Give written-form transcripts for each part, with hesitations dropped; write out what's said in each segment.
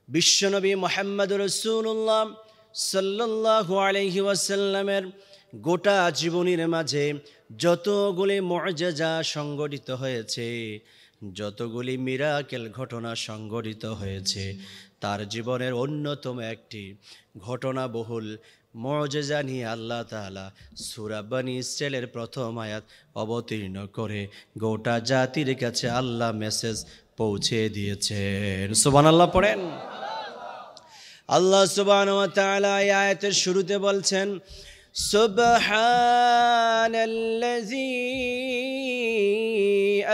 বিশ্বনবী মুহাম্মদুর রাসূলুল্লাহ সাল্লাল্লাহু আলাইহি ওয়াসাল্লামের গোটা জীবনের মাঝে যতগুলি মুআজিজা সংঘটিত হয়েছে, যতগুলি মিরাকেল ঘটনা সংঘটিত হয়েছে, তার জীবনের অন্যতম একটি ঘটনাবহুল মুআজিজা নিয়ে আল্লাহ তাআলা সূরা বনী ইসরাঈলের প্রথম আয়াত অবতীর্ণ করে গোটা জাতির কাছে আল্লাহ মেসেজ পৌঁছে দিয়েছেন। সুবহানাল্লাহ পড়েন। আল্লাহ সুবহানাহু ওয়া তাআলা এই আয়াতের শুরুতে বলছেন, সুবহানাল্লাযী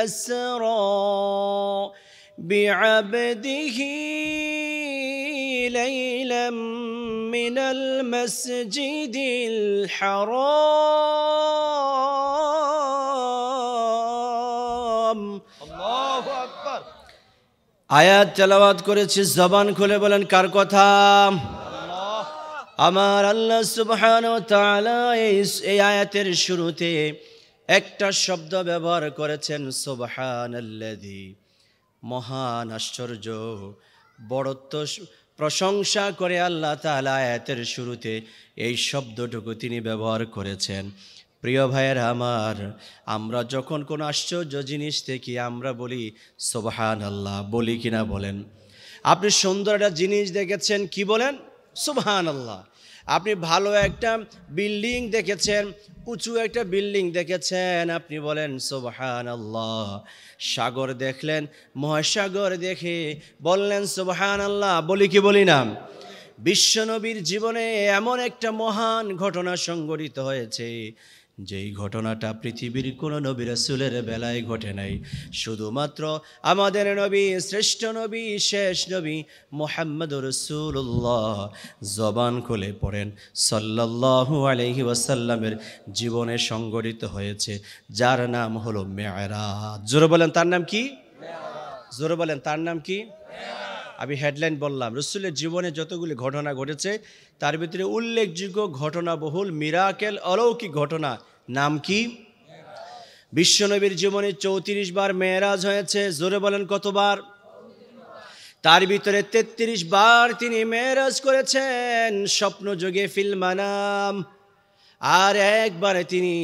আসরা বিআবদিহি লাইলাম মিনাল মাসজিদিল হারাম। আল্লাহু আকবার। আয়াত তেলাওয়াত করেছি, জবান খুলে বলেন কার কথা? আমার আল্লাহ সুবহানাহু ওয়া তাআলা এই আয়াতের শুরুতে একটা শব্দ ব্যবহার করেছেন, সুবহানাল্লাযী, মহান, আশ্চর্য, বড়ত্ব প্রশংসা করে আল্লাহ তাআলা আয়াতের শুরুতে এই শব্দটুকু তিনি ব্যবহার করেছেন। প্রিয় ভাইয়েরা আমার, আমরা যখন কোনো আশ্চর্য জিনিস দেখি আমরা বলি সুবহানাল্লাহ, বলি কিনা বলেন? আপনি সুন্দর একটা জিনিস দেখেছেন, কি বলেন? সুবহানাল্লাহ। আপনি ভালো একটা বিল্ডিং দেখেছেন, উঁচু একটা বিল্ডিং দেখেছেন, আপনি বলেন সুবহানাল্লাহ। সাগর দেখলেন, মহাসাগর দেখে বললেন সুবহানাল্লাহ, বলি কি বলি না? বিশ্বনবীর জীবনে এমন একটা মহান ঘটনা সংঘটিত হয়েছে, যেই ঘটনাটা পৃথিবীর কোনো নবী রাসূলের বেলায় ঘটে নাই। শুধুমাত্র আমাদের নবী, শ্রেষ্ঠ নবী, শেষ নবী মুহাম্মদুর রাসূলুল্লাহ, জবান খুলে পড়েন, সাল্লাল্লাহু আলাইহি ওয়াসাল্লামের জীবনে সংঘটিত হয়েছে, যার নাম হলো মেরাজ। জোরে বলেন তার নাম কি? জোরে বলেন তার নাম কি? আমি হেডলাইন বললাম, রাসূলের জীবনে যতগুলি ঘটনা ঘটেছে তার ভিতরে উল্লেখযোগ্য ঘটনাবহুল মিরাকেল অলৌকিক ঘটনা নাম কি? বিশ্বনবীর জীবনে 34 বার মেরাজ হয়েছে। জোরে বলেন কতবার? তার ভিতরে 33 বার তিনি মেরাজ করেছেন স্বপ্ন যোগে, ফিল মানাম। আর একবারে তিনি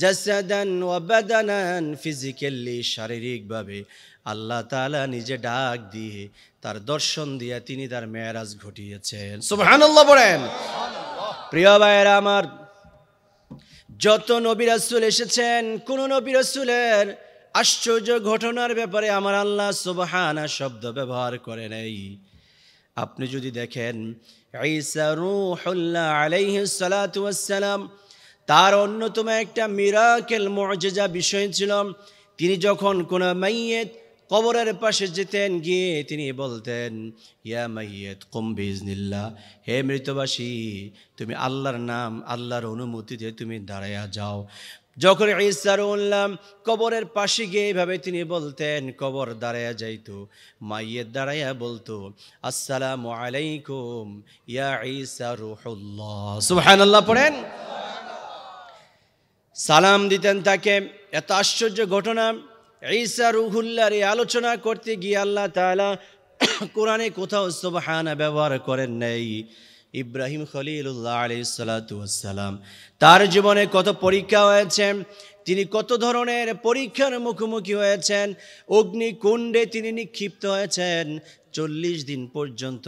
জাসাদান ওয়া বাদানান, ফিজিক্যালি, শারীরিকভাবে আল্লাহ তাআলা নিজে ডাক দিয়ে তার দর্শন দিয়ে তিনি তার মেরাজ ঘটিয়েছেন। সুবহানাল্লাহ বলেন। প্রিয় ভাইয়েরা আমার, যত নবী রাসূল এসেছেন, কোন নবী রাসূলের আশ্চর্য ঘটনার ব্যাপারে আমার আল্লাহ সুবহানা শব্দ ব্যবহার করে নাই। আপনি যদি দেখেন ঈসা রূহুল্লাহ আলাইহিস সালাতু ওয়াস সালাম, তার অন্যতম একটা মিরাকেল মুআজিজা বিষয় ছিল, তিনি যখন কোন মাইয়িত কবরের পাশে যেতেন, গিয়ে তিনি বলতেন, ইয়া মাইয়িত কুম বিইজনিল্লাহ, হে মৃতবাসী, তুমি আল্লাহর নাম, আল্লাহর অনুমতিতে তুমি দাঁড়ায়া যাও। যখন ঈসা রূহুল্লাহ কবরের পাশে গিয়ে এইভাবে তিনি বলতেন, কবর দাঁড়ায়া যাইতো, মাইয়িত দাঁড়ায়া বলতো, আসসালামু আলাইকুম ইয়া ঈসা রূহুল্লাহ। সুবহানাল্লাহ পড়েন। সালাম দিতেন তাকে। এত আশ্চর্য ঘটনা ঈসা রূহুল্লাহর এই আলোচনা করতে গিয়ে আল্লাহ তাআলা কোরআনে কোথাও সুবহানা ব্যবহার করেন নাই। ইব্রাহিম খলিলুল্লাহ আলাইহিস সালাতু ওয়াস সালাম, তার জীবনে কত পরীক্ষা হয়েছে, তিনি কত ধরনের পরীক্ষার মুখোমুখি হয়েছেন। অগ্নিকুণ্ডে তিনি নিক্ষিপ্ত হয়েছেন, 40 দিন পর্যন্ত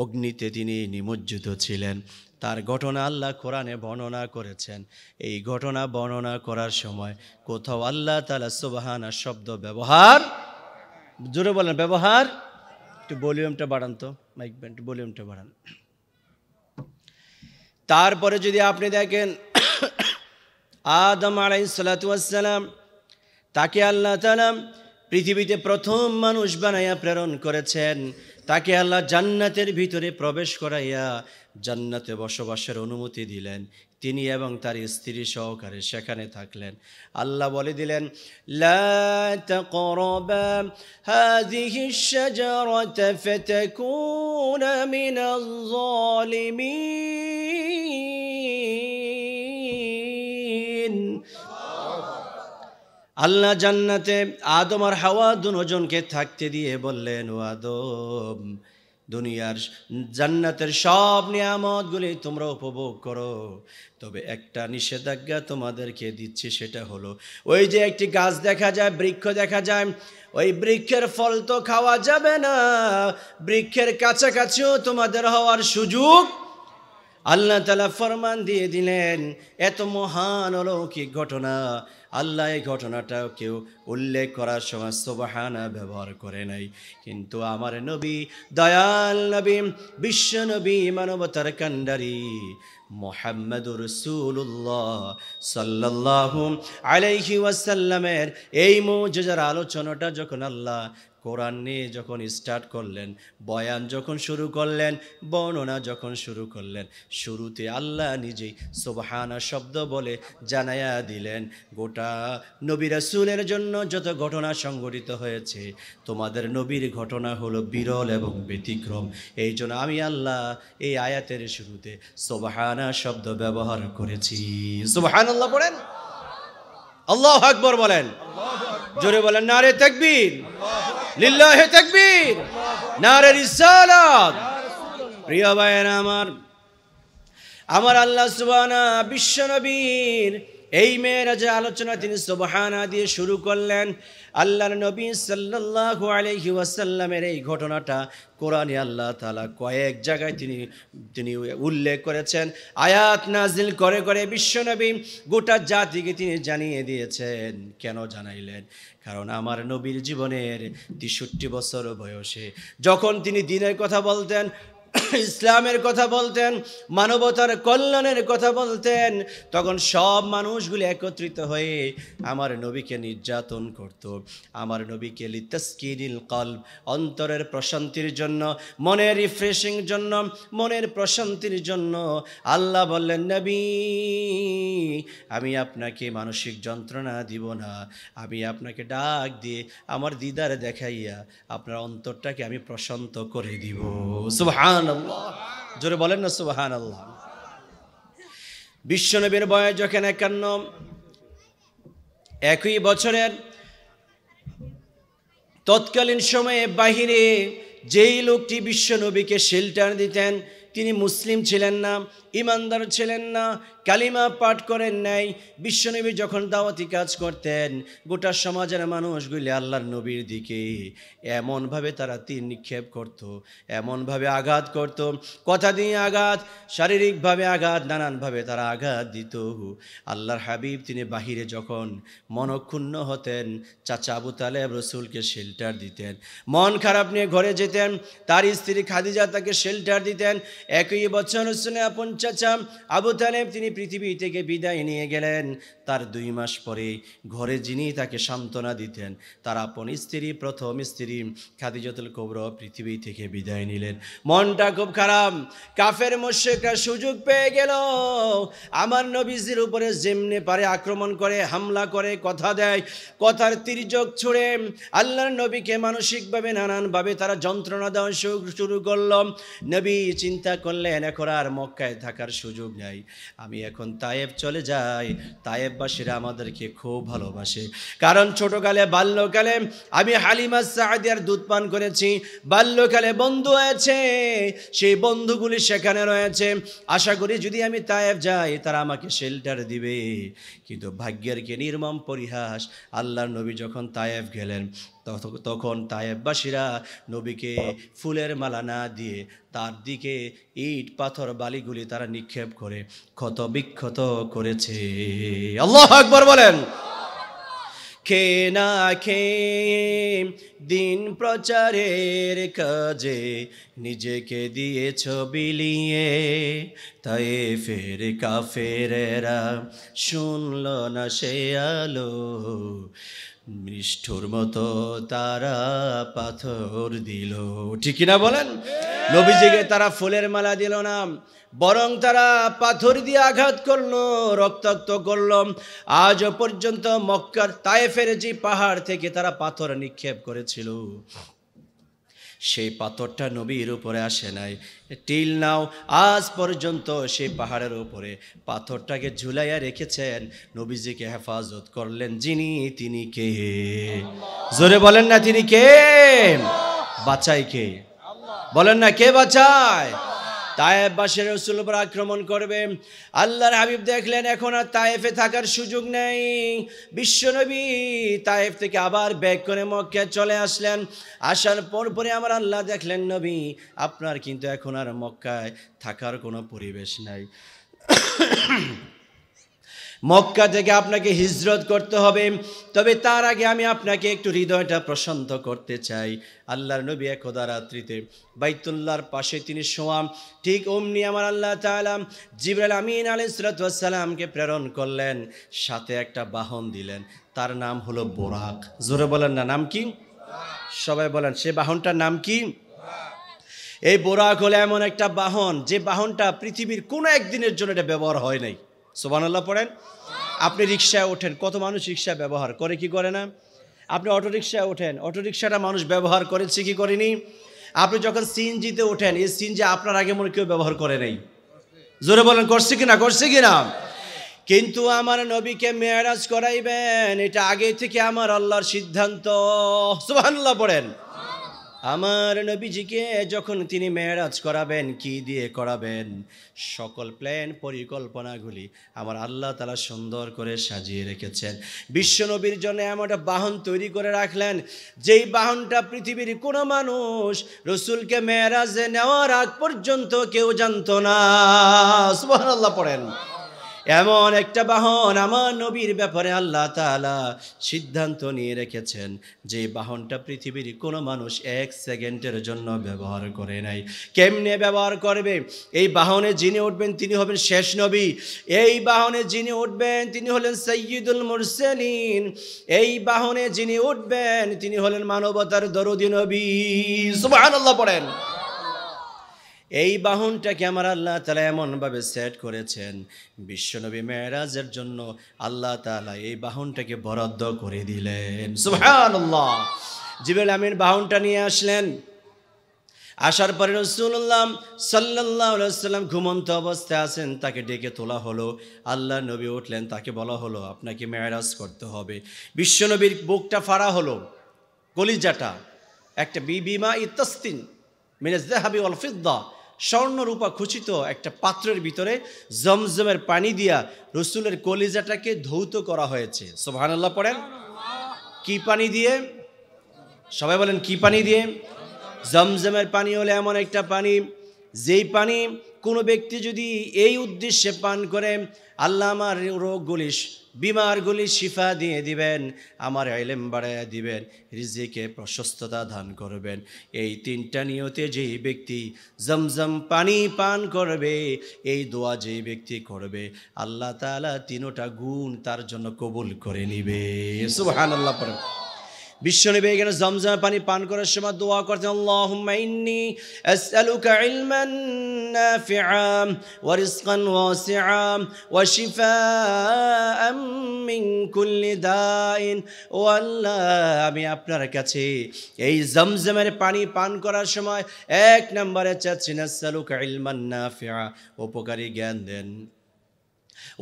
অগ্নিতে তিনি নিমজ্জিত ছিলেন। তার ঘটনা আল্লাহ কোরআনে বর্ণনা করেছেন। এই ঘটনা বর্ণনা করার সময় কোথাও আল্লাহ তাআলা সুবহানা শব্দ ব্যবহার, জোরে বলেন ব্যবহার, একটু ভলিউমটা বাড়ান তো, মাইক ব্যান্ড ভলিউমটা বাড়ান। তারপরে যদি আপনি দেখেন আদম আলাইহিস সালাতু ওয়াস সালাম, তাকে আল্লাহ তাআলা পৃথিবীতে প্রথম মানুষ বানাইয়া প্রেরণ করেছেন। তাকে আল্লাহ জান্নাতের ভিতরে প্রবেশ করাইয়া জান্নাতে বসবাসের অনুমতি দিলেন। তিনি এবং তার স্ত্রী সহকারে সেখানে থাকলেন। আল্লাহ বলে দিলেন, লা তাকরাবা হাযিহিশ শাজারাতা ফাতাকুনা মিনাজ যালিমিন। আল্লাহ জান্নাতে আদম আর হাওয়া দুজনকে থাকতে দিয়ে বললেন, ও আদম, দুনিয়ার জান্নাতের সব নিয়ামতগুলি তোমরা উপভোগ করো, তবে একটা নিষেধাজ্ঞা তোমাদেরকে দিচ্ছি, সেটা হলো ওই যে একটি গাছ দেখা যায়, বৃক্ষ দেখা যায়, ওই বৃক্ষের ফল তো খাওয়া যাবে না, বৃক্ষের কাছাকাছিও তোমাদের হওয়ার সুযোগ আল্লাহ তাআলা ফরমান দিয়ে দিলেন। এত মহান অলৌকিক ঘটনা, আল্লাহ এই ঘটনাটাও কেউ উল্লেখ করার সময় সুবহানা ব্যবহার করে নাই, কিন্তু আমার নবী, দয়াল নবী, বিশ্ব নবী, মানবতার কান্ডারি মুহাম্মদুর রাসূলুল্লাহ সাল্লাল্লাহু আলাইহি ওয়াসাল্লামের এই মুজিজার আলোচনাটা যখন আল্লাহ কোরআন নিয়ে যখন স্টার্ট করলেন, বয়ান যখন শুরু করলেন, বর্ণনা যখন শুরু করলেন, শুরুতে আল্লাহ নিজেই সুবহানা শব্দ বলে জানায়া দিলেন, গোটা নবী রাসূলের জন্য যত ঘটনা সংঘটিত হয়েছে, তোমাদের নবীর ঘটনা হলো বিরল এবং ব্যতিক্রম। এই জন্য আমি আল্লাহ এই আয়াতের শুরুতে সুবহানা শব্দ ব্যবহার করেছি। সুবহানাল্লাহ পড়েন, আল্লাহু আকবার বলেন, জোরে বলেন নারে তাকবীর, লিল্লাহি তাকবীর, নারে রিসালাত। প্রিয় ভাইয়েরা আমার আল্লাহ সুবহানাহু বিশ্ব নবীর এই মেরাজের আলোচনা তিনি সুবহানা দিয়ে শুরু করলেন। আল্লাহর নবী সাল্লাল্লাহু আলাইহি ওয়াসাল্লামের এই ঘটনাটা কোরআনে আল্লাহ তাআলা কয়েক জায়গায় তিনি উল্লেখ করেছেন, আয়াত নাজিল করে করে বিশ্ব নবী গোটা জাতিকে তিনি জানিয়ে দিয়েছেন। কেন জানাইলেন? কারণ আমার নবীর জীবনের 63 বছর বয়সে যখন তিনি দ্বীনের কথা বলতেন, ইসলামের কথা বলতেন, মানবতার কল্যাণের কথা বলতেন, তখন সব মানুষগুলি একত্রিত হয়ে আমার নবীকে নির্যাতন করত। আমার নবীকে লিতাসকিনিল কলব, অন্তরের প্রশান্তির জন্য, মনের রিফ্রেশিং জন্য, মনের প্রশান্তির জন্য আল্লাহ বললেন, নবী আমি আপনাকে মানসিক যন্ত্রণা দিব না, আমি আপনাকে ডাক দিয়ে আমার দিদার দেখাইয়া আপনার অন্তরটাকে আমি প্রশান্ত করে দিব। সুবহানাল্লাহ, জোরে বলেন না সুবহানাল্লাহ। বিশ্বনবীর বয়স যখন 51, একই বছরের তৎকালীন সময়ে বাহিরে যেই লোকটি বিশ্বনবীকে শেল্টার দিতেন, তিনি মুসলিম ছিলেন না, ইমানদার ছিলেন না, কালিমা পাঠ করেন নাই। বিশ্বনবী যখন দাওয়াতি কাজ করতেন, গোটা সমাজের মানুষগুলি আল্লাহর নবীর দিকে এমনভাবে তারা তীর নিক্ষেপ করত, এমনভাবে আঘাত করত, কথা দিয়ে আঘাত, শারীরিকভাবে আঘাত, নানানভাবে তারা আঘাত দিত। আল্লাহর হাবিব তিনি বাহিরে যখন মনক্ষুণ্ণ হতেন, চাচা আবু তালেব রসুলকে শেল্টার দিতেন, মন খারাপ নিয়ে ঘরে যেতেন, তার স্ত্রী খাদিজা তাকে শেল্টার দিতেন। একই বছর রসুলের আপন চাচা আবু তালেব তিনি পৃথিবী থেকে বিদায় নিয়ে গেলেন। তার 2 মাস পরে ঘরে যিনি তাকে সান্ত্বনা দিতেন, তার আপন স্ত্রী, প্রথম স্ত্রী খাদিজাতুল কুবরা পৃথিবী থেকে বিদায় নিলেন। মনটা খুব খারাপ। কাফের মুশরিকরা সুযোগ পেয়ে গেল আমার নবীজির উপরে যেমনে পারে আক্রমণ করে, হামলা করে, কথা দেয়, কথার তির্যক ছুড়ে আল্লাহর নবীকে মানসিকভাবে নানানভাবে তারা যন্ত্রণা দেওয়া শুরু করল। নবী চিন্তা করলেন, এখন আর মক্কায় থাকার সুযোগ নাই, আমি এখন তায়েব চলে যাই। তায়েববাসীরা আমাদেরকে খুব ভালোবাসে, কারণ ছোটকালে বাল্যকালে আমি হালিমা সাদিয়ার দুধ পান করেছি, বাল্যকালে বন্ধু আছে, সেই বন্ধুগুলি সেখানে রয়েছে, আশা করি যদি আমি তায়েব যাই তারা আমাকে শেল্টার দিবে। কিন্তু ভাগ্যের কি নির্মম পরিহাস, আল্লাহর নবী যখন তায়েব গেলেন তখন তায়েববাসীরা নবীকে ফুলের মালা না দিয়ে তার দিকে ইট পাথর বালিগুলি তারা নিক্ষেপ করে ক্ষত বিক্ষত করেছে। আল্লাহু আকবার বলেন। খে না খে দিন প্রচারের কাজে নিজেকে দিয়েছ বিলিয়ে, তায়েফের কাফেরেরা শুনল না সে আলো, নিষ্ঠুর মতো তারা পাথর দিল। ঠিক না বলেন? নবীজিকে তারা ফুলের মালা দিল না, বরং তারা পাথর দিয়ে আঘাত করলো, রক্তাক্ত করলো। আজ পর্যন্ত মক্কার তায়েফের যে পাহাড় থেকে তারা পাথর নিক্ষেপ করেছিল, সেই পাথরটা নবীর উপরে আসে নাই। টিল নাও আজ পর্যন্ত সেই পাহাড়ের উপরে পাথরটাকে ঝুলাইয়া রেখেছেন, নবীজিকে হেফাজত করলেন যিনি, তিনি কে? জোরে বলেন না তিনি কে? বাঁচাই কে? বলেন না কে বাঁচায়? তায়েফবাসীর রাসূল উপর আক্রমণ করবে। আল্লাহর হাবিব দেখলেন এখন আর তায়েফে থাকার সুযোগ নেই। বিশ্বনবী তায়েফ থেকে আবার ব্যাক করে মক্কা চলে আসলেন। আসার পরে আমার আল্লাহ দেখলেন নবী আপনার কিন্তু এখন আর মক্কায় থাকার কোনো পরিবেশ নাই। মক্কা থেকে আপনাকে হিজরত করতে হবে। তবে তার আগে আমি আপনাকে একটু হৃদয়টা প্রশান্ত করতে চাই। আল্লাহর নবী একদা রাত্রিতে বাইতুল্লাহর পাশে তিনি শোয়াম, ঠিক অমনি আমার আল্লাহ তাআলা জিবরাইল আমিন আলাইহিস সালামকে প্রেরণ করলেন, সাথে একটা বাহন দিলেন, তার নাম হলো বোরাক। জোরে বলেন না, নাম কি? সবাই বলেন সে বাহনটার নাম কি? এই বোরাক হলো এমন একটা বাহন যে বাহনটা পৃথিবীর কোনো একদিনের জন্য এটা ব্যবহার হয় নাই। সুবহানাল্লাহ পড়েন। আপনি রিক্সায় ওঠেন, কত মানুষ রিক্সা ব্যবহার করে কি করে না? আপনি অটোরিক্সায় ওঠেন, অটোরিক্সাটা মানুষ ব্যবহার করেছে কি করেনি? আপনি যখন সিএনজিতে ওঠেন, এই সিএনজি আপনার আগে মনে কেউ ব্যবহার করে নাই। জোরে বলেন করছে কিনা, করছে কিনা? কিন্তু আমার নবীকে মেরাজ করাইবেন, এটা আগে থেকে আমার আল্লাহর সিদ্ধান্ত। সুবহানাল্লাহ পড়েন। আমার নবীজিকে যখন তিনি মেরাজ করাবেন, কি দিয়ে করাবেন? সকল প্ল্যান পরিকল্পনাগুলি আমার আল্লাহ তাআলা সুন্দর করে সাজিয়ে রেখেছেন। বিশ্ব নবীর জন্য এমন একটা বাহন তৈরি করে রাখলেন, যেই বাহনটা পৃথিবীর কোনো মানুষ রসুলকে মেরাজে নেওয়ার আগ পর্যন্ত কেউ জানতো না। সুবহানাল্লাহ পড়েন। এমন একটা বাহন আমার নবীর ব্যাপারে আল্লাহ তাআলা সিদ্ধান্ত নিয়ে রেখেছেন, যে বাহনটা পৃথিবীর কোনো মানুষ এক সেকেন্ডের জন্য ব্যবহার করে নাই। কেমনে ব্যবহার করবে? এই বাহনে যিনি উঠবেন তিনি হবেন শেষ নবী। এই বাহনে যিনি উঠবেন তিনি হলেন সাইয়্যিদুল মুরসালিন। এই বাহনে যিনি উঠবেন তিনি হলেন মানবতার দরদী নবী। সুবহানাল্লাহ পড়েন। এই বাহনটাকে আমার আল্লাহ তাআলা এমনভাবে সেট করেছেন, বিশ্বনবী মেরাজের জন্য আল্লাহ তাআলা এই বাহনটাকে বরাদ্দ করে দিলেন। সুবহানাল্লাহ। জিবরাইল আমিন বাহনটা নিয়ে আসলেন। আসার পরে রাসূলুল্লাহ সাল্লাল্লাহু আলাইহি ওয়াসাল্লাম ঘুমন্ত অবস্থায় আছেন, তাকে ডেকে তোলা হলো। আল্লাহ নবী উঠলেন, তাকে বলা হলো আপনাকে মেরাজ করতে হবে। বিশ্বনবীর বুকটা ফাড়া হলো, কলিজাটা একটা বিমা ইতাসতিন মিনাজ যাহাবি ওয়াল ফিদ্দা, স্বর্ণ রূপা খচিত একটা পাত্রের ভিতরে জমজমের পানি দিয়া রসুলের কলিজাটাকে ধৌত করা হয়েছে। সুবহানাল্লাহ পড়েন। কি পানি দিয়ে? সবাই বলেন কি পানি দিয়ে? জমজমের পানি হলে এমন একটা পানি, যেই পানি কোনো ব্যক্তি যদি এই উদ্দেশ্যে পান করে, আল্লাহ আমার রোগগুলি বিমারগুলি শিফা দিয়ে দিবেন, আমার ইলম বাড়াইয়া দিবেন, রিজিকে প্রশস্ততা দান করবেন। এই তিনটা নিয়তে যেই ব্যক্তি জমজম পানি পান করবে, এই দোয়া যেই ব্যক্তি করবে, আল্লাহ তাআলা তিনটা গুণ তার জন্য কবুল করে নিবে। সুবহানাল্লাহ পড়েন। বিশ্বনবী এখানে জমজমের পানি পান করার সময় দোয়া করতেন, আল্লাহুম্মা ইন্নী আসআলুকা ইলমান নাফিআম ওয়া রিজকান ওয়াসিআম ওয়া শিফাআম মিন কুল্লি দাইন। ও আল্লাহ, আমি আপনার কাছে এই জমজমের পানি পান করার সময় এক নম্বরে চাচ্ছি আসআলুকা ইলমান নাফিআ, উপকারী জ্ঞান দেন,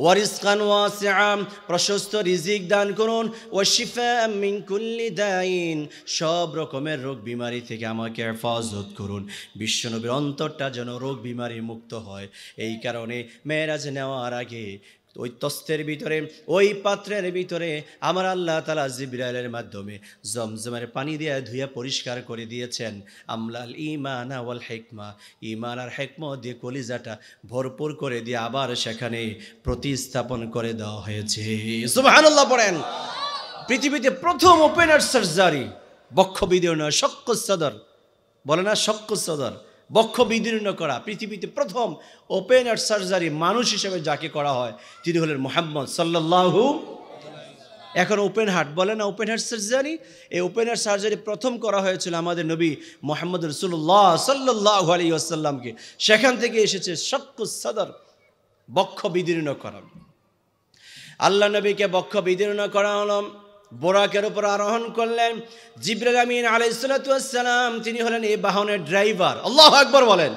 ওয়ারিজকান ওয়াসিআম, প্রশস্ত রিজিক দান করুন, ওয়া শিফাআম মিন কুল্লি দাইন, সব রকমের রোগ বিমারি থেকে আমাকে হেফাজত করুন। বিশ্বনবীর অন্তরটা যেন রোগ বিমারি মুক্ত হয়। এই কারণে মেরাজ নেওয়ার আগে ওই তস্তের ভিতরে, ওই পাত্রের ভিতরে আমার আল্লাহ তাআলা জিবরাইলের মাধ্যমে জমজমের পানি দিয়ে ধুয়ে পরিষ্কার করে দিয়েছেন। আমলাল ঈমান ওয়াল হিকমা, ঈমান আর হিকমত দিয়ে কলিজাটা ভরপুর করে দিয়ে আবার সেখানে প্রতিস্থাপন করে দেওয়া হয়েছে। সুবহানাল্লাহ পড়েন। পৃথিবীতে প্রথম ওপেন হার্ট সার্জারি, বক্ষ বিদীর্ণ, শক্ক সদর, বলে না শক্ক সদর, বক্ষ বিদীর্ণ করা, পৃথিবীতে প্রথম ওপেন হার্ট সার্জারি মানুষ হিসেবে যাকে করা হয় তিনি হলেন মুহাম্মদ সাল্লাল্লাহু। এখন ওপেন হার্ট বলে না ওপেন হার্ট সার্জারি, এই ওপেন হার্ট সার্জারি প্রথম করা হয়েছিল আমাদের নবী মুহাম্মদ রাসূলুল্লাহ সাল্লাল্লাহু আলাইহি ওয়াসাল্লামকে। সেখান থেকে এসেছে শক্ক সদর, বক্ষ বিদীর্ণ করা। আল্লাহ নবীকে বক্ষ বিদীর্ণ করা হলো, বোরাকের উপর আরোহণ করলেন। জিবরাইল আমিন আলাইহিস সালাতু ওয়াস সালাম তিনি হলেন এই বাহনের ড্রাইভার। আল্লাহু আকবার বলেন।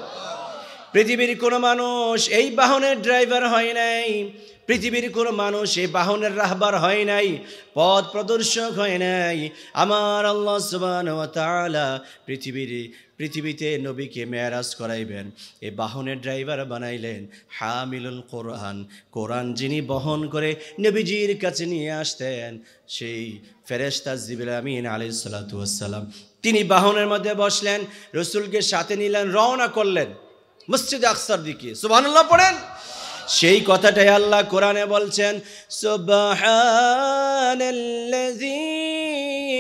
পৃথিবীর কোনো মানুষ এই বাহনের ড্রাইভার হয় নাই, পৃথিবীর কোনো মানুষ এই বাহনের রাহবার হয় নাই, পথ প্রদর্শক হয় নাই। আমার আল্লাহ সুবহানাহু ওয়া তাআলা পৃথিবীর পৃথিবীতে নবীকে মেরাজ করাইবেন, এই বাহনের ড্রাইভার বানাইলেন হামিলুল কোরআন, কোরআন যিনি বহন করে নবীজির কাছে নিয়ে আসতেন, সেই ফেরেশতা জিবরিল আমিন আলাইহিস সালাতু ওয়াস সালাম, তিনি বাহনের মধ্যে বসলেন, রসুলকে সাথে নিলেন, রওনা করলেন মসজিদে আকসার দিকে। সুবহানাল্লাহ পড়েন। সেই কথাটাই আল্লাহ কোরআনে বলছেন, সুবহানাল্লাযী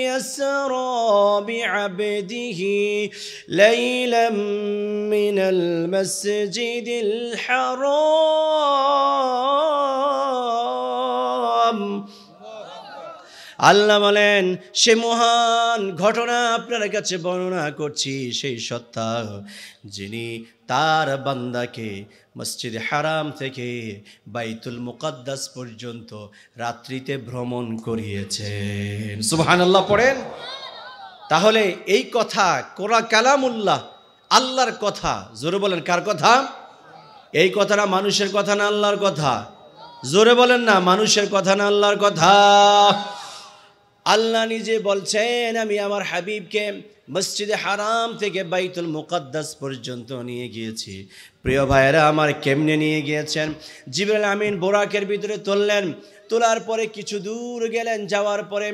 ইয়াসরা বিআবদিহি লাইলাম মিনাল মাসজিদিল হারাম। আল্লাহ বলেন, সে মহান ঘটনা আপনার কাছে বর্ণনা করছি, সেই সত্তা যিনি তার বান্দাকে মসজিদে হারাম থেকে বাইতুল মুকাদ্দাস পর্যন্ত রাত্রিতে ভ্রমণ করিয়েছেন। সুবহানাল্লাহ পড়েন। তাহলে এই কথা কোরআন কালামুল্লাহ, আল্লাহর কথা। জোরে বলেন, কার কথা? এই কথাটা মানুষের কথা না আল্লাহর কথা? জোরে বলেন না, মানুষের কথা না আল্লাহর কথা? আল্লাহ নিজে বলছেন, আমি আমার হাবিবকে মসজিদে হারাম থেকে বাইতুল মুকাদ্দাস পর্যন্ত নিয়ে গিয়েছি। প্রিয় ভাইয়েরা আমার, কেমনে নিয়ে গিয়েছেন? জিবরিল আমিন বোরাকের ভিতরে তুললেন, তোলার পরে কিছু দূর গেলেন, যাওয়ার পরে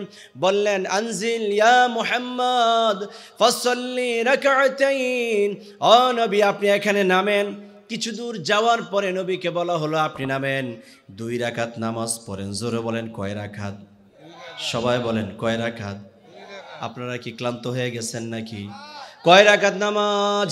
বললেন, আনজিল ইয়া মুহাম্মদ ফাসাল্লি রাকাতাইন, ও নবী আপনি এখানে নামেন। কিছু দূর যাওয়ার পরে নবীকে বলা হলো, আপনি নামেন, 2 রাকাত নামাজ পড়েন। জোরে বলেন, কয় রাকাত? সবাই বলেন, কয় রাকাত? আপনারা কি ক্লান্ত হয়ে গেছেন নাকি? কয় রাকাত নামাজ?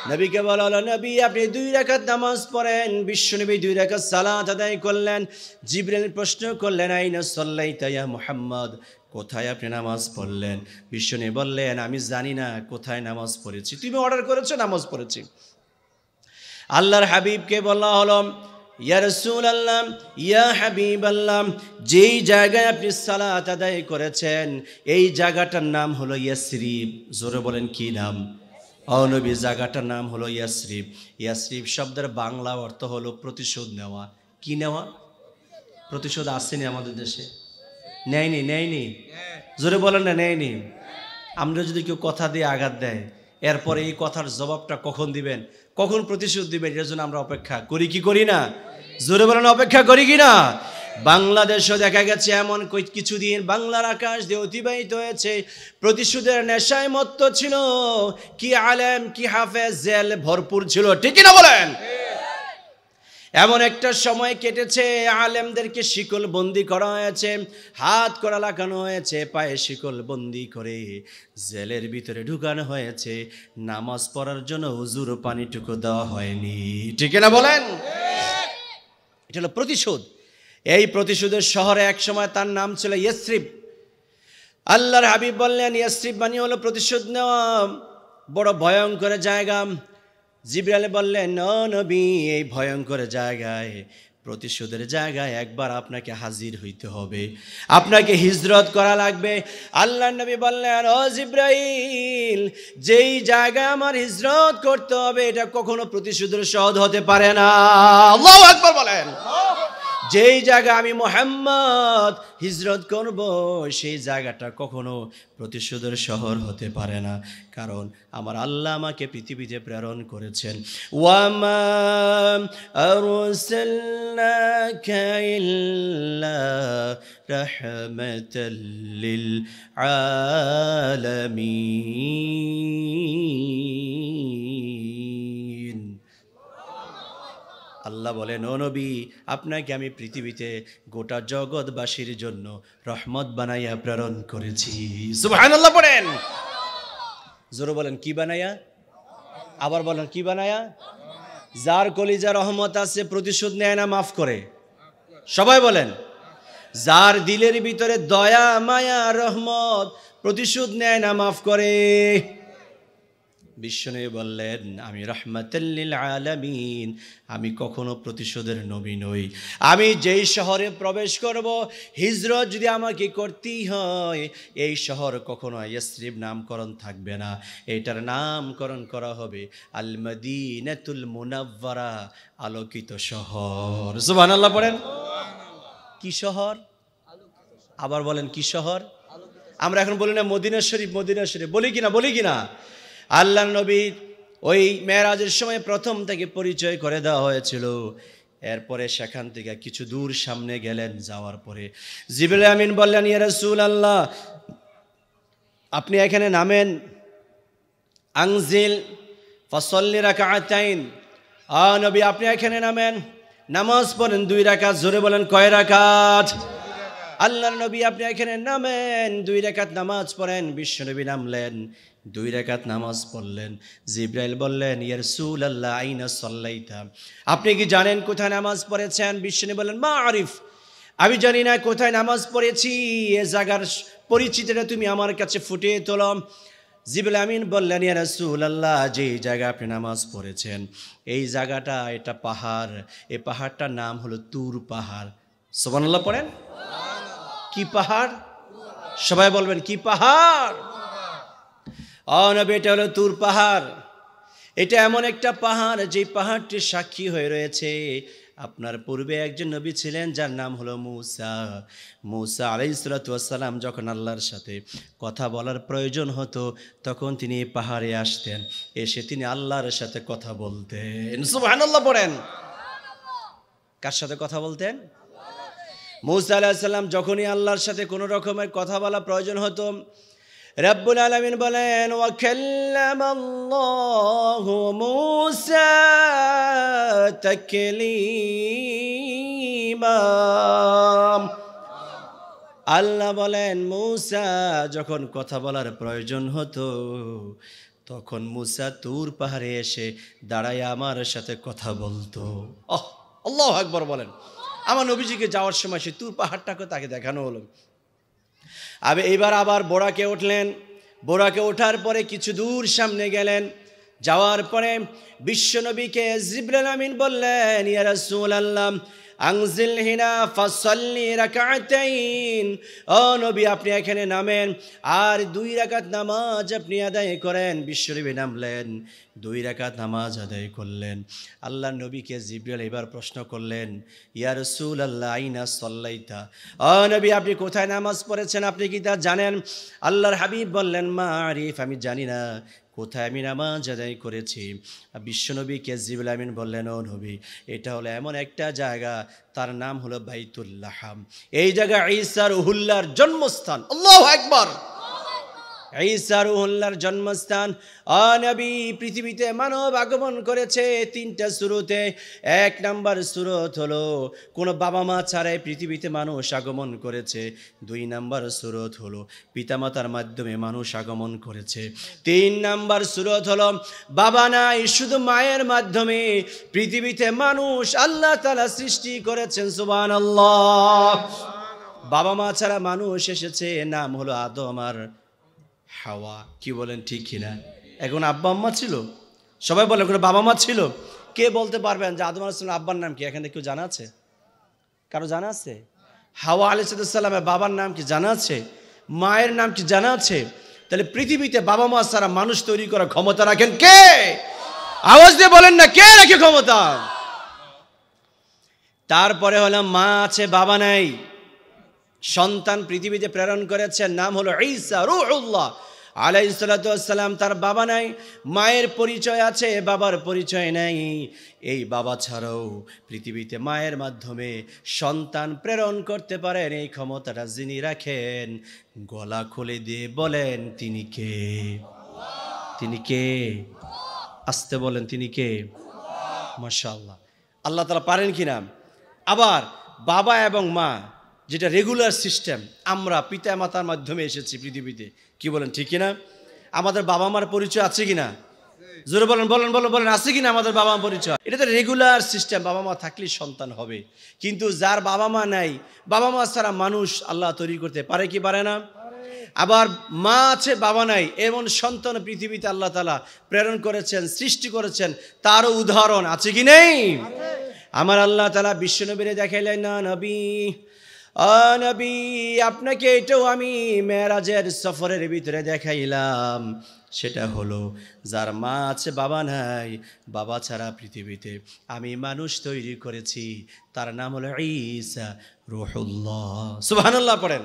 নবীকে বলা হলো, নবী আপনি 2 রাকাত নামাজ পড়েন। বিশ্বনবী 2 রাকাত সালাত আদায় করলেন। জিবরিল প্রশ্ন করলেন, আইনা সাল্লাইতা ইয়া মুহাম্মদ, কোথায় আপনি নামাজ পড়লেন? বিশ্বনবী বললেন, আমি জানি না কোথায় নামাজ পড়েছি, তুমি অর্ডার করেছো, নামাজ পড়েছি। আল্লাহর হাবিবকে বলা হলো, ইয়া রাসূলুল্লাহ, ইয়া হাবিবাল্লাহ, যেই জায়গায় আপনি সালাত আদায় করেছেন এই জায়গাটার নাম হলো ইয়াসরিব। জোরে বলেন, কি নাম? ও নবী, জায়গাটার নাম হলো ইয়াসরিব। ইয়াসরিব শব্দের বাংলা অর্থ হলো প্রতিশোধ নেওয়া। কি নেওয়া? প্রতিশোধ আসেনি আমাদের দেশে? নেয়নি? জোরে বলেন না, নেয়নি। আমরা যদি কেউ কথা দিয়ে আঘাত দেয়, এরপরে এই কথার জবাবটা কখন দিবেন, কখন প্রতিশোধ দিবেন, এর জন্য আমরা অপেক্ষা করি কি করি না? জোরে বলেন, অপেক্ষা করি কি না? বাংলাদেশও দেখা গেছে এমন কিছুদিন বাংলার আকাশ দিয়ে অতিবাহিত হয়েছে, প্রতিশোধের নেশায় মত্ত ছিল, কি আলেম কি হাফেজ জেল ভরপুর ছিল, ঠিক না বলেন? এমন একটা সময় কেটেছে, আলেমদেরকে শিকল বন্দি করা হয়েছে, হাত করা লাগানো হয়েছে, পায়ে শিকল বন্দি করে জেলের ভিতরে ঢুকানো হয়েছে। নামাজ পড়ার জন্য হুজুর পানিটুকু দেওয়া হয়নি, ঠিক না বলেন? এটা হলো প্রতিশোধ। এই প্রতিশোধের শহরে এক সময় তার নাম ছিল ইয়াসরিব। আল্লাহর হাবিব বললেন, ইয়াসরিব মানে হলো প্রতিশোধ নেওয়া, বড় ভয়ঙ্কর জায়গা। জিবরাইল বললেন, ও নবী, এই ভয়ঙ্কর জায়গায়, প্রতিশোধের জায়গায় একবার আপনাকে হাজির হইতে হবে, আপনাকে হিজরত করা লাগবে। আল্লাহর নবী বললেন, ও জিবরাইল, যেই জায়গায় আমার হিজরত করতে হবে এটা কখনো প্রতিশোধের শহর হতে পারে না। আল্লাহু আকবার বলেন। যেই জায়গা আমি মুহাম্মদ হিজরত করব সেই জায়গাটা কখনো প্রতিশোধের শহর হতে পারে না, কারণ আমার আল্লাহ আমাকে পৃথিবীতে প্রেরণ করেছেন। ওয়ামা আরসালনাকা ইল্লা রাহমাতাল লিল আলামিন। আল্লাহ বলেন, ও নবী, আপনাকে আমি পৃথিবীতে গোটা জগৎবাসীর জন্য রহমত বানাইয়া প্রেরণ করেছি। সুবহানাল্লাহ পড়েন। জোরে বলেন, কি বানাইয়া? আবার বলেন, কি বানাইয়া? যার কলিজা রহমত আছে প্রতিশোধ নেয় না, মাফ করে। সবাই বলেন, যার দিলের ভিতরে দয়া মায়া রহমত প্রতিশোধ নেয় না, মাফ করে। বিশ্বনবী বললেন, আমি রাহমাতাল লিল আলামিন, আমি কখনো প্রতিশোধের নবী নই। আমি যেই শহরে প্রবেশ করব, হিজরত যদি আমাকে করতেই হয়, এই শহর কখনো ইয়াসরিব নামকরণ থাকবে না, এটার নামকরণ করা হবে আল মদিনাতুল মুনাওয়ারা, আলোকিত শহর। সুবহানাল্লাহ পড়েন। কি শহর? আবার বলেন, কি শহর? আমরা এখন বলি না মদিনা শরীফ, মদিনা শরীফ, বলি কিনা? আল্লাহ নবীর ওই মেরাজের সময় প্রথম থেকে পরিচয় করে দেওয়া হয়েছিল। এরপরে সেখান থেকে কিছু দূর সামনে গেলেন, যাওয়ার পরে জিবরিল আমিন বললেন, ইয়া রাসূলুল্লাহ, আপনি এখানে নামেন, আনজিল ফাসাল্লি রাকাতাইন, নবী আপনি এখানে নামেন, নামাজ পড়েন 2 রাকাত। জোরে বলেন, কয় রাকাত? আল্লাহর নবী আপনি এখানে নামেন, 2 রাকাত নামাজ পড়েন। বিশ্বনবী নামলেন, 2 রাকাত নামাজ পড়লেন। জিবরাইল বললেন, ইয়া রাসূলুল্লাহ আইনা সাল্লাইতা, আপনি কি জানেন কোথায় নামাজ পড়েছেন? বিশ্বনবী বললেন, মা আরিফ, আমি জানি না কোথায় নামাজ পড়েছি, এ জায়গার পরিচিতিটা তুমি আমার কাছে ফুটিয়ে তোলো। জিবরিল আমিন বললেন, ইয়া রাসূলুল্লাহ, যে জায়গা আপনি নামাজ পড়েছেন এই জায়গাটা, এটা পাহাড়, এই পাহাড়টার নাম হলো তুর পাহাড়। সুবহানাল্লাহ পড়েন। কি পাহাড়? সবাই বলবেন, কি পাহাড়? নবী, এটা হলো তুর পাহাড়। এটা এমন একটা পাহাড় যে পাহাড়টি সাক্ষী হয়ে রয়েছে আপনার পূর্বে একজন নবী ছিলেন যার নাম হলো মুসা। মুসা আলাইহিস সালাতু ওয়াস সালাম যখন আল্লাহর সাথে কথা বলার প্রয়োজন হতো তখন তিনি এই পাহাড়ে আসতেন, এসে তিনি আল্লাহর সাথে কথা বলতেন। সুবহানাল্লাহ পড়েন। কার সাথে কথা বলতেন? মুসা আলাইহিস সালাম যখনই আল্লাহর সাথে কোনো রকমের কথা বলা প্রয়োজন হতো, রব্বুল আলামিন বলেন, ওয়া কাল্লামাল্লাহু মুসা তাকলীমা। আল্লাহ বলেন, মুসা যখন কথা বলার প্রয়োজন হতো তখন মুসা তুর পাহাড়ে এসে দাঁড়ায় আমার সাথে কথা বলতো। আল্লাহু আকবার বলেন। আমার নবীজিকে যাওয়ার সময় সে তুর পাহাড়টাকে তাকে দেখানো হলো। এইবার আবার বোরাকে উঠলেন। বোরাকে ওঠার পরে কিছু দূর সামনে গেলেন, যাওয়ার পরে বিশ্বনবীকে জিবরিল আমিন বললেন, ইয়া রাসূলুল্লাহ আনজিল হিনা ফাসাল্লি রাকাতাইন, নবী আপনি এখানে নামেন আর 2 রাকাত নামাজ আপনি আদায় করেন। বিশ্বনবী নামলেন, 2 রাকাত নামাজ আদায় করলেন। আল্লাহর নবীকে জিবরিল এবার প্রশ্ন করলেন, ইয়া রাসূলুল্লাহ আইনা সাল্লাইতা, নবী আপনি কোথায় নামাজ পড়েছেন, আপনি কি তা জানেন? আল্লাহর হাবিব বললেন, মা আরিফ, আমি জানি না কোথায় আমি নামাজ আদায় করেছি। বিশ্বনবীকে জিবরিল আমিন বললেন, ও নবী, এটা হলো এমন একটা জায়গা, তার নাম হলো বাইতুল লাহাম। এই জায়গা ঈসা রুহুল্লাহর জন্মস্থান। আল্লাহু আকবার। ঈসা রুহুল্লাহর জন্মস্থান। নবী পৃথিবীতে মানব আগমন করেছে 3টা সূরতে। 1 নাম্বার সূরত হলো কোন বাবা মা ছাড়াই পৃথিবীতে মানুষ আগমন করেছে। 2 নাম্বার সূরত হলো পিতামাতার মাধ্যমে মানুষ আগমন করেছে। 3 নাম্বার সূরত হলো বাবা নাই, শুধু মায়ের মাধ্যমে পৃথিবীতে মানুষ আল্লাহ তাআলা সৃষ্টি করেছেন। সুবহানাল্লাহ। বাবা মা ছাড়া মানুষ এসেছে, নাম হলো আদম আর হাওয়া। কি বলেন, ঠিক কিনা? এখন আব্বা আম্মা ছিল? সবাই বলে কোনো বাবা মা ছিল? কে বলতে পারবেন যে আদম আলাইহিস সালামের আব্বার নাম কি? এখানে কেউ জানা আছে? কারো জানা আছে? হাওয়া আলাইহিস সালামের বাবার নাম কি জানা আছে? মায়ের নাম কি জানা আছে? তাহলে পৃথিবীতে বাবা মা ছাড়া মানুষ তৈরি করার ক্ষমতা রাখেন কে? আওয়াজ দিয়ে বলেন না, কে রাখে ক্ষমতা? তারপরে হলো মা আছে, বাবা নাই। সন্তান পৃথিবীতে প্রেরণ করেছেন, নাম হলো ঈসা রূহুল্লাহ আলাইহিস সালাতু ওয়াস সালাম। তার বাবা নাই, মায়ের পরিচয় আছে, বাবার পরিচয় নাই। এই বাবা ছাড়াও পৃথিবীতে মায়ের মাধ্যমে সন্তান প্রেরণ করতে পারেন, এই ক্ষমতাটা যিনি রাখেন, গলা খুলে দিয়ে বলেন তিনি কে? তিনি কে? আসতে বলেন, তিনি কে? মাশাআল্লাহ। আল্লাহ তাআলা পারেন কিনা? আবার বাবা এবং মা যেটা রেগুলার সিস্টেম, আমরা পিতা মাতার মাধ্যমে এসেছি পৃথিবীতে। কি বলেন, ঠিক কিনা? আমাদের বাবা মার পরিচয় আছে কিনা? জোরে বলেন, বলেন বলেন বলেন, আছে কিনা আমাদের বাবা মা পরিচয়? এটা তো রেগুলার সিস্টেম, বাবা মা থাকলেই সন্তান হবে। কিন্তু যার বাবা মা নাই, বাবা মা ছাড়া মানুষ আল্লাহ তৈরি করতে পারে কি পারে না? আবার মা আছে, বাবা নাই, এমন সন্তান পৃথিবীতে আল্লাহ তাআলা প্রেরণ করেছেন, সৃষ্টি করেছেন। তারও উদাহরণ আছে কি নেই? আমার আল্লাহ তাআলা বিশ্বনবীরে দেখাইলেন, না নবী, নবী আপনাকে এটাও আমি মেরাজের সফরের ভিতরে দেখাইলাম। সেটা হলো যার মা আছে, বাবা নাই, বাবা ছাড়া পৃথিবীতে আমি মানুষ তৈরি করেছি, তার নাম হলো ঈসা রূহুল্লাহ। সুবহানাল্লাহ পড়েন।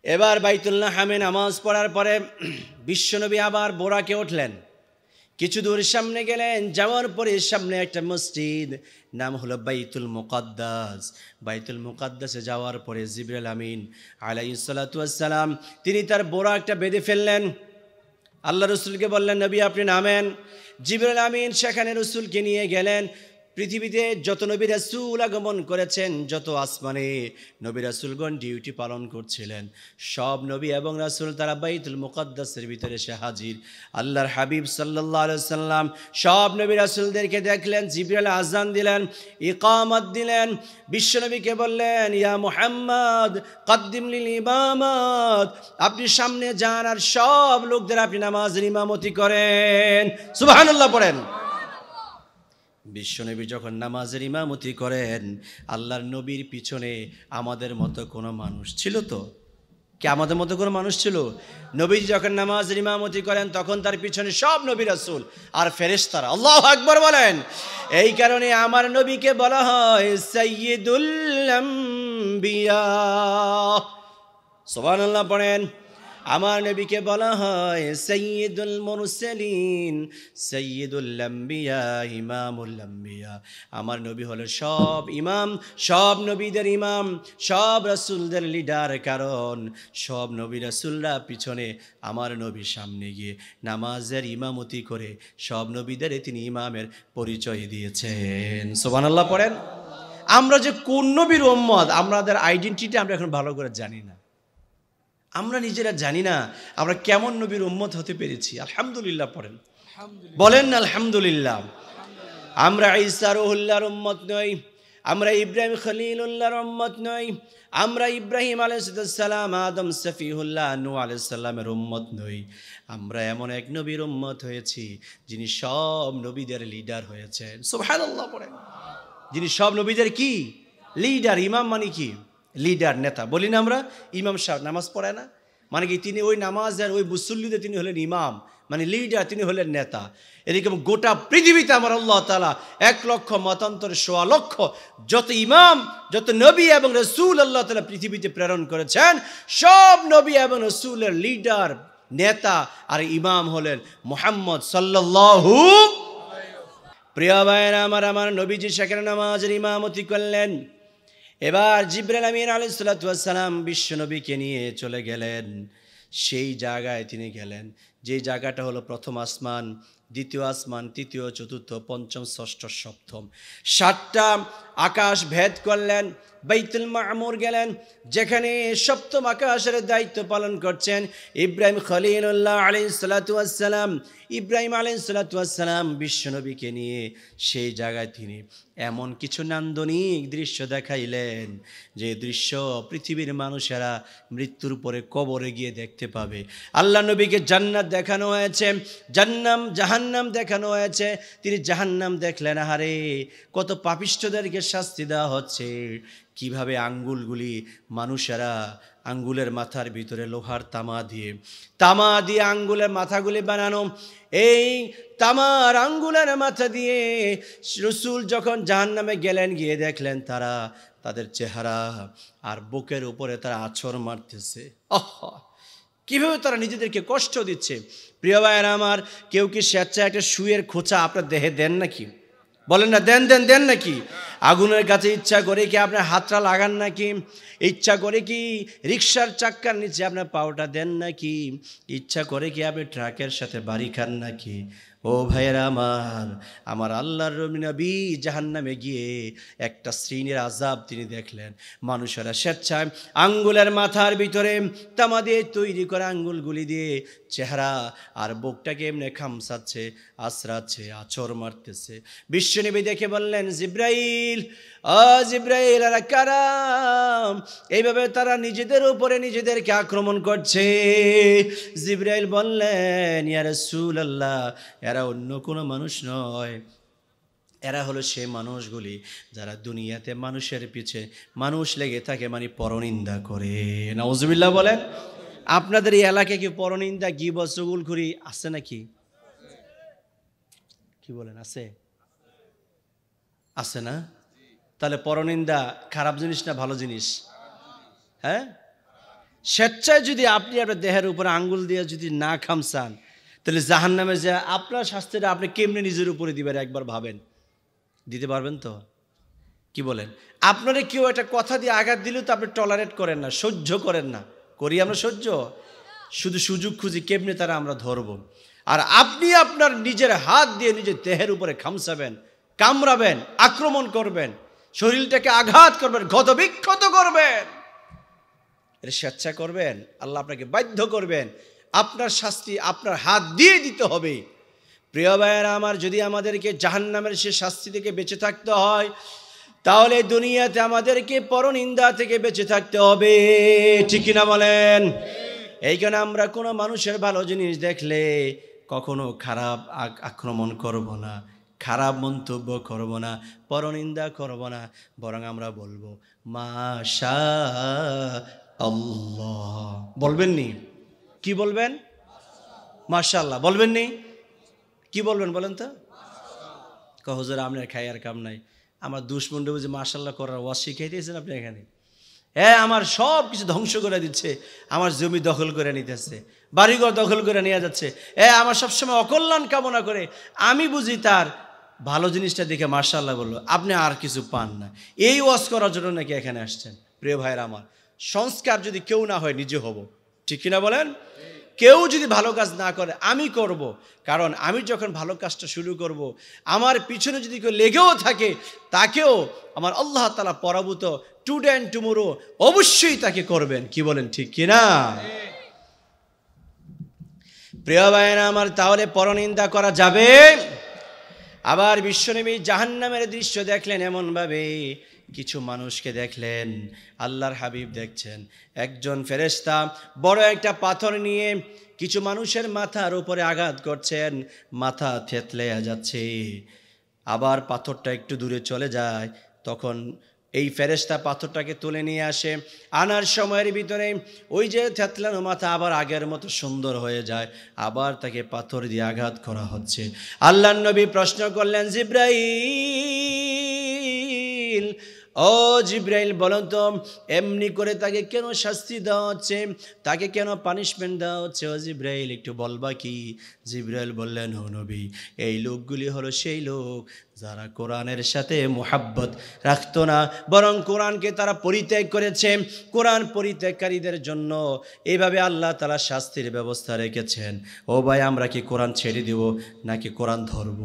এবার বাইতুল্লাহ হামে নামাজ পড়ার পরে বিশ্বনবী আবার বোরাকে উঠলেন, কিছু দূর সামনে গেলেন, যাওয়ার পরে সামনে একটা মসজিদ, নাম হলো বাইতুল মুকাদ্দাস। বাইতুল মুকাদ্দাসে যাওয়ার পরে জিবরাইল আমিন আলাইহিস সালাতু ওয়াস সালাম তিনি তার বোরাকটা বেঁধে ফেললেন। আল্লাহ রসুলকে বললেন, নবী আপনি নামেন। জিবরাইল আমিন সেখানে রসুলকে নিয়ে গেলেন। পৃথিবীতে যত নবী রাসূল আগমন করেছেন, যত আসমানে নবী রাসূলগণ ডিউটি পালন করছিলেন, সব নবী এবং রাসূল তারা বাইতুল মুকাদ্দাসের ভিতরে এসে হাজির। আল্লাহর হাবিব সাল্লাল্লাহু আলাইহি সাল্লাম সব নবী রাসূলদেরকে দেখলেন। জিবরাইল আযান দিলেন, ইকামত দিলেন। বিশ্বনবীকে বললেন, ইয়া মুহাম্মদ কদ্দিম লিল ইমামাত, আপনি সামনে যান আর সব লোকদের আপনি নামাজের ইমামতি করেন। সুবহানাল্লাহ পড়েন। বিশ্বনবী যখন নামাজের ইমামতি করেন, আল্লাহর নবীর পিছনে আমাদের মতো কোনো মানুষ ছিল? তো কি আমাদের মতো কোনো মানুষ ছিল? নবী যখন নামাজের ইমামতি করেন তখন তার পিছনে সব নবী রাসূল আর ফেরেশতারা। আল্লাহু আকবার বলেন। এই কারণে আমার নবীকে বলা হয় সাইয়্যিদুল আম্বিয়া। সুবহানাল্লাহ পড়েন। আমার নবীকে বলা হয় সাইয়্যিদুল মুরসালিন, সাইয়্যিদুল আম্বিয়া, ইমামুল আম্বিয়া। আমার নবী হলো সব ইমাম, সব নবীদের ইমাম, সব রাসূলদের লিডার। কারণ সব নবী রাসূলরা পিছনে, আমার নবী সামনে গিয়ে নামাজের ইমামতি করে সব নবীদের তিনি ইমামের পরিচয় দিয়েছেন। সুবহানাল্লাহ পড়েন। আমরা যে কোন নবীর উম্মত, আমাদের আইডেন্টিটি আমরা এখন ভালো করে জানি না। আমরা নিজেরা জানি না আমরা কেমন নবীর উম্মত হতে পেরেছি। আলহামদুলিল্লাহ পড়েন, বলেন আলহামদুলিল্লাহ। আমরা ঈসা রুহুল্লাহর উম্মত নই, আমরা ইব্রাহিম খলিলুল্লাহর উম্মত নই, আমরা ইব্রাহিম আলাইহিস সালাম, আদম সফিহুল্লাহ, নূহ আলাইহিস সালামের উম্মত নই। আমরা এমন এক নবীর উম্মত হয়েছি যিনি সব নবীদের লিডার হয়েছেন। সুবহানাল্লাহ পড়েন। যিনি সব নবীদের কি লিডার। ইমাম মানে কি? লিডার, নেতা। বলি না আমরা ইমাম সাহেব নামাজ পড়ায় না, মানে কি তিনি ওই নামাজের ওই মুসল্লিদের তিনি হলেন ইমাম, মানে লিডার, তিনি হলেন নেতা। এরকম গোটা পৃথিবীতে আমার আল্লাহ তাআলা 1 লক্ষ মতান্তরে 1.25 লক্ষ যত ইমাম, যত নবী এবং রাসূল আল্লাহ তাআলা পৃথিবীতে প্রেরণ করেছেন, সব নবী এবং রাসূলের লিডার, নেতা আর ইমাম হলেন মুহাম্মদ সাল্লাল্লাহু। প্রিয় ভাইরা আমার নবীজি সেখানে নামাজের ইমামতি করলেন। এবার জিবরাইল আমিন আলাইহিস সালাতু ওয়াস সালাম বিশ্বনবীকে নিয়ে চলে গেলেন সেই জায়গায়। তিনি গেলেন যে জায়গাটা হলো প্রথম আসমান, দ্বিতীয় আসমান, তৃতীয়, চতুর্থ, পঞ্চম, ষষ্ঠ, সপ্তম, 7টা আকাশ ভেদ করলেন। বাইতুল মামুর গেলেন, যেখানে সপ্তম আকাশের দায়িত্ব পালন করছেন ইব্রাহিম খলিলুল্লাহ আলাইহিস সালাতু ওয়াস সালাম। ইব্রাহিম আলাইহিস সালাতু ওয়াস সালাম বিশ্বনবীকে নিয়ে সেই জায়গায় তিনি এমন কিছু নান্দনিক দৃশ্য দেখাইলেন যে দৃশ্য পৃথিবীর মানুষেরা মৃত্যুর পরে কবরে গিয়ে দেখতে পাবে। আল্লাহ নবীকে জান্নাত দেখানো হয়েছে, জাহান্নাম দেখানো হয়েছে। তিনি জাহান্নাম দেখলেন, আহারে কত পাপিষ্ঠদেরকে শাস্তি দেওয়া হচ্ছে, কিভাবে আঙ্গুলগুলি মানুষেরা আঙ্গুলের মাথার ভিতরে লোহার তামা দিয়ে আঙ্গুলের মাথাগুলি বানানো। এই তামার আঙ্গুলের মাথা দিয়ে রাসূল যখন জাহান্নামে গেলেন, গিয়ে দেখলেন তারা তাদের চেহারা আর বুকের উপরে তারা আছড় মারতেছে। কিভাবে তারা নিজেদেরকে কষ্ট দিচ্ছে। প্রিয় ভাইয়েরা আমার, কেউ কি স্বেচ্ছায় একটা সুয়ের খোঁচা আপনার দেহে দেন নাকি? বলেন না, দেন নাকি? আগুনের কাছে ইচ্ছা করে কি আপনার হাতটা লাগান নাকি? ইচ্ছা করে কি রিক্সার চাক্কার নিচে আপনার পাওটা দেন নাকি? ইচ্ছা করে কি আপনি ট্রাকের সাথে বাড়ি খান নাকি? ও ভাইয়েরা আমার আল্লাহর নবী জাহান্নামে গিয়ে একটা শ্রেণীর আযাব তিনি দেখলেন। মানুষেরা স্বেচ্ছায় আঙ্গুলের মাথার ভিতরে তামা দিয়ে তৈরি করা আঙ্গুলগুলি দিয়ে চেহারা আর বুকটাকে এমনি খামসাচ্ছে, আছড়াচ্ছে, আছর মারতেছে। বিশ্বনবী দেখে বললেন, জিব্রাইল, জিব্রাইল আর কারাম, এইভাবে তারা নিজেদের উপরে নিজেদেরকে আক্রমণ করছে। জিব্রাইল বললেন, ইয়া রাসূলুল্লাহ, এরা অন্য কোনো মানুষ নয়, এরা হলো সেই মানুষগুলি যারা দুনিয়াতে মানুষের পিছে মানুষ লেগে থাকে, মানে পরনিন্দা করে। নাউজুবিল্লাহ বলেন। আপনাদের এই এলাকায় কি পরনিন্দা, গীবত, চুগলখড়ি আছে নাকি? কি বলেন, আছে? আছে না? তাহলে পরনিন্দা খারাপ জিনিস না ভালো জিনিস? হ্যাঁ, স্বেচ্ছায় যদি আপনি আপনার দেহের উপরে আঙ্গুল দিয়ে যদি না খামসান, তাহলে জাহান্নামে যে আপনার শাস্তিটা আপনি কেমনে নিজের উপরে দিবেন একবার ভাবেন। দিতে পারবেন তো? কি বলেন? আপনারা কেউ একটা কথা দিয়ে আঘাত দিলেও তো আপনি টলারেট করেন না, সহ্য করেন না। করি আমরা সহ্য? শুধু সুযোগ খুঁজি কেমনে তারা আমরা ধরব। আর আপনি আপনার নিজের হাত দিয়ে নিজের দেহের উপরে খামসাবেন, কামড়াবেন, আক্রমণ করবেন, শরীরটাকে আঘাত করবেন, ক্ষতবিক্ষত করবেন, এটা স্বেচ্ছা করবেন? আল্লাহ আপনাকে বাধ্য করবেন, আপনার শাস্তি আপনার হাত দিয়ে দিতে হবে। প্রিয় ভাইয়েরা আমার, যদি আমাদেরকে জাহান্নামের সে শাস্তি থেকে বেঁচে থাকতে হয়, তাহলে দুনিয়াতে আমাদেরকে পরনিন্দা থেকে বেঁচে থাকতে হবে। ঠিক কিনা বলেন? এই কারণে আমরা কোনো মানুষের ভালো জিনিস দেখলে কখনো খারাপ আক্রমণ করব না, খারাপ মন্তব্য করব না, পরনিন্দা করব না, বরং আমরা বলবো মাশাআল্লাহ। বলবেন নি? কি বলবেন? মাশাআল্লাহ বলবেন নি? কি বলবেন বলেন তো? হুজুর আপনার খাই আর কাম নাই, আমার দুশ্মনটা বুঝে মাশাআল্লাহ করার ওয়াজ শিখিয়ে দিয়েছেন আপনি এখানে। হ্যাঁ, আমার সব কিছু ধ্বংস করে দিচ্ছে, আমার জমি দখল করে নিতেছে, বাড়িঘর দখল করে নিয়ে যাচ্ছে, আমার সবসময় অকল্যাণ কামনা করে। আমি বুঝি তার ভালো জিনিসটা দেখে মাশাআল্লাহ বললো, আপনি আর কিছু পান না। এই ওয়াজ করার জন্য নাকি এখানে আসছেন? প্রিয় ভাইয়েরা আমার, সংস্কার যদি কেউ না হয় নিজে হব। ঠিক কিনা বলেন? কেউ যদি ভালো কাজ না করে আমি করব, কারণ আমি যখন ভালো কাজটা শুরু করব, আমার পিছনে যদি কেউ লেগেও থাকে তাকেও আমার আল্লাহ তাআলা পরাভূত টুডে অ্যান্ড টুমোরো অবশ্যই তাকে করবেন। কি বলেন ঠিক কিনা? প্রিয় ভাইয়েরা আমার, তাহলে পরনিন্দা করা যাবে? আবার বিশ্বনবী জাহান্নামের দৃশ্য দেখলেন এমনভাবে, কিছু মানুষকে দেখলেন, আল্লাহর হাবিব দেখছেন একজন ফেরেশতা বড় একটা পাথর নিয়ে কিছু মানুষের মাথার উপরে আঘাত করছেন, মাথা থেতলে যাচ্ছে। আবার পাথরটা একটু দূরে চলে যায়, তখন এই ফেরেশতা পাথরটাকে তুলে নিয়ে আসে। আনার সময়ের ভিতরে ওই যে থেতলানো মাথা আবার আগের মতো সুন্দর হয়ে যায়, আবার তাকে পাথর দিয়ে আঘাত করা হচ্ছে। আল্লাহর নবী প্রশ্ন করলেন, জিব্রাইল, ও জিব্রাইল বলুন তো, এমনি করে তাকে কেন শাস্তি দেওয়া হচ্ছে, তাকে কেন পানিশমেন্ট দেওয়া হচ্ছে? ও জিব্রাইল একটু বলবা কি? জিব্রাইল বললেন, ও নবী, এই লোকগুলি হলো সেই লোক যারা কোরআনের সাথে মুহাব্বত রাখতো না, বরং কোরআনকে তারা পরিত্যাগ করেছে। কোরআন পরিত্যাগকারীদের জন্য এইভাবে আল্লাহ তাআলা শাস্তির ব্যবস্থা রেখেছেন। ও ভাই, আমরা কি কোরআন ছেড়ে দিব নাকি কোরআন ধরব?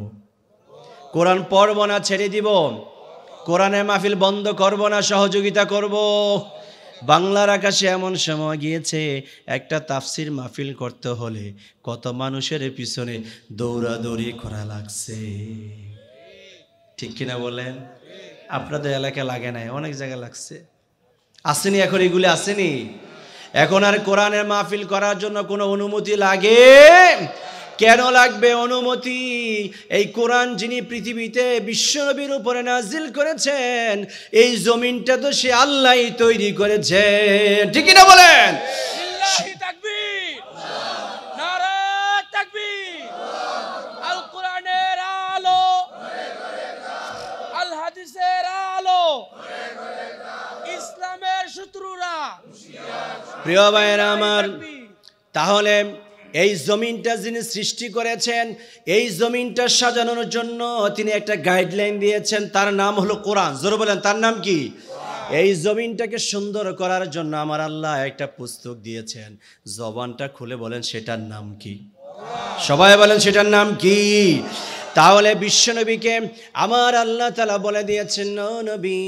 কোরআন পড়ব না ছেড়ে দিব? কোরআনের মাহফিল বন্ধ করব না সহযোগিতা করব? বাংলার আকাশে এমন সময় গিয়েছে, একটা তাফসির মাহফিল করতে হলে কত মানুষের পিছনে দৌড়াদৌড়ি করা লাগছে। ঠিক কিনা বলেন? আপনাদের এলাকায় লাগে নাই, অনেক জায়গায় লাগছে। আসেনি এখন? এগুলি আসেনি? এখন আর কোরআনের মাহফিল করার জন্য কোনো অনুমতি লাগে? কেন লাগবে অনুমতি? এই কোরআন যিনি পৃথিবীতে বিশ্বনবীর উপরে নাজিল করেছেন, এই জমিনটা তো সে আল্লাহই তৈরি করেছেন। ঠিক কিনা বলেন? লিল্লাহি তাকবীর, নারা তাকবীর। আল কোরআনের আলো, আল হাদিসের আলো, ইসলামের শত্রুরা। প্রিয় ভাইয়েরা আমার, তাহলে এই জমিনটা যিনি সৃষ্টি করেছেন, এই জমিনটা সাজানোর জন্য তিনি একটা গাইডলাইন দিয়েছেন, তার নাম হলো কোরআন। জোরে বলেন, তার নাম কি? এই জমিনটাকে সুন্দর করার জন্য আমার আল্লাহ একটা পুস্তক দিয়েছেন। জবানটা খুলে বলেন সেটার নাম কি? সবাই বলেন সেটার নাম কি? তাহলে বিশ্বনবীকে আমার আল্লাহ তাআলা বলে দিয়েছেন, নবী,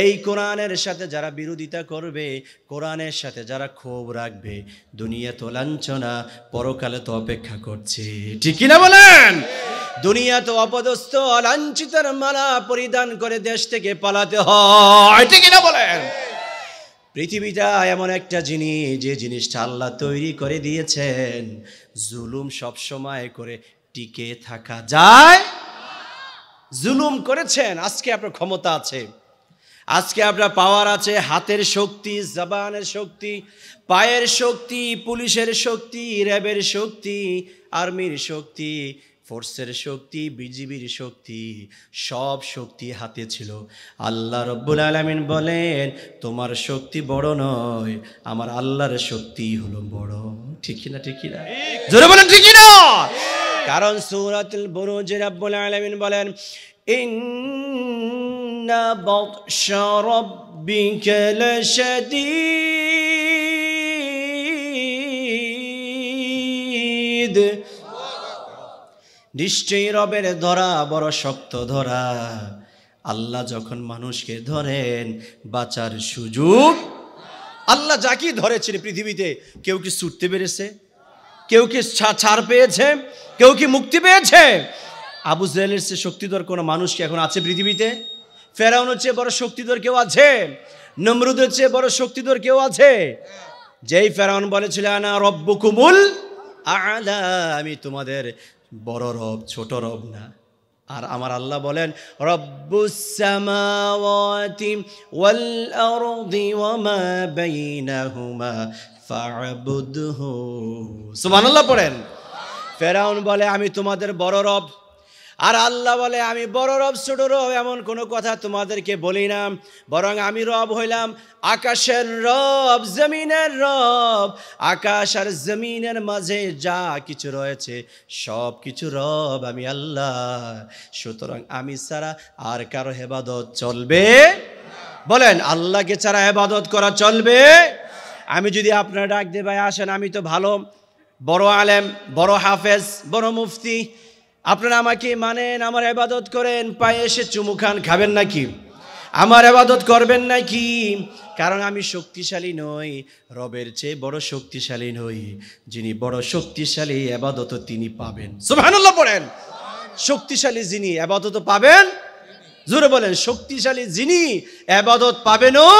এই কোরআনের সাথে যারা বিরোধিতা করবে, কোরআনের সাথে যারা ক্ষোভ রাখবে, দুনিয়া তো লাঞ্ছনা, পরকালে তো অপেক্ষা করছে। ঠিক কিনা বলেন? দুনিয়া তো অপদস্থ লাঞ্ছিতের মালা পরিধান করে দেশ থেকে পালাতে হয়। ঠিক কিনা বলেন? পৃথিবীটা এমন একটা জিনিস, যে জিনিসটা আল্লাহ তৈরি করে দিয়েছেন, জুলুম সব সময় করে টিকে থাকা যায়? জুলুম করেছেন, আজকে আপনার ক্ষমতা আছে, আজকে আপনার পাওয়ার আছে, হাতের শক্তি, জবানের শক্তি, পায়ের শক্তি, পুলিশের শক্তি, র্যাবের শক্তি, আর্মির শক্তি, ফোর্সের শক্তি, বিজিবির শক্তি, সব শক্তি হাতে ছিল। আল্লাহ রব্বুল আলামিন বলেন তোমার শক্তি বড় নয়, আমার আল্লাহর শক্তি হলো বড়। ঠিক কিনা? ঠিক কিনা? জোরে বলেন ঠিক কিনা? কারণ সূরাতুল বুরুজে রব্বুল আলামিন বলেন ইন্না বাতশা রাব্বিকা লাশাদীদ, নিশ্চয়ই রবের ধরা বড় শক্ত ধরা। আল্লাহ যখন মানুষকে ধরেন বাঁচার সুযোগ, আল্লাহ যাকে ধরেছেন পৃথিবীতে, কেউ কি ছুটতে পেরেছে? কেউ কি ছাড় পেয়েছে? কেউ কি মুক্তি পেয়েছে? আবু জেহেলের চেয়ে শক্তিধর কোনো মানুষ কি এখন আছে পৃথিবীতে? ফেরাউনের চেয়ে বড় শক্তিধর কেউ আছে? নমরুদের চেয়ে বড় শক্তিধর কেউ আছে? যেই ফেরাউন বলেছিল আনা রব্বুকুমুল আ'লা, আমি তোমাদের বড় রব, ছোট রব না। আর আমার আল্লাহ বলেন রব্বুস সামাওয়াতি ওয়াল আরদি ওয়া মা বাইনাহুমা ফা'বুদহু। সুবহানাল্লাহ পড়েন। ফেরাউন বলে আমি তোমাদের বড় রব, আর আল্লাহ বলে আমি বড় রব ছোট রব এমন কোনো কথা তোমাদেরকে বলি না, বরং আমি রব হইলাম আকাশের রব, জমিনের রব। আকাশ আর জমিনের মাঝে যা কিছু রয়েছে সব কিছু রব আমি আল্লাহ। সুতরাং আমি ছাড়া আর কারো ইবাদত চলবে? বলেন আল্লাহকে ছাড়া ইবাদত করা চলবে? আমি যদি আপনারা ডাক দিয়ে ভাই আসেন, আমি তো ভালো বড় আলেম, বড় হাফেজ, বড় মুফতি, আপনারা আমাকে মানেন, আমার ইবাদত করেন, পায়ে এসে চুমু খান, খাবেন নাকি? আমার ইবাদত করবেন নাকি? কারণ আমি শক্তিশালী নই, রবের চেয়ে বড় শক্তিশালী নই। যিনি বড় শক্তিশালী ইবাদত তিনি পাবেন। সুবহানাল্লাহ পড়েন। শক্তিশালী যিনি ইবাদত পাবেন, জোরে বলেন শক্তিশালী যিনি ইবাদত পাবেনও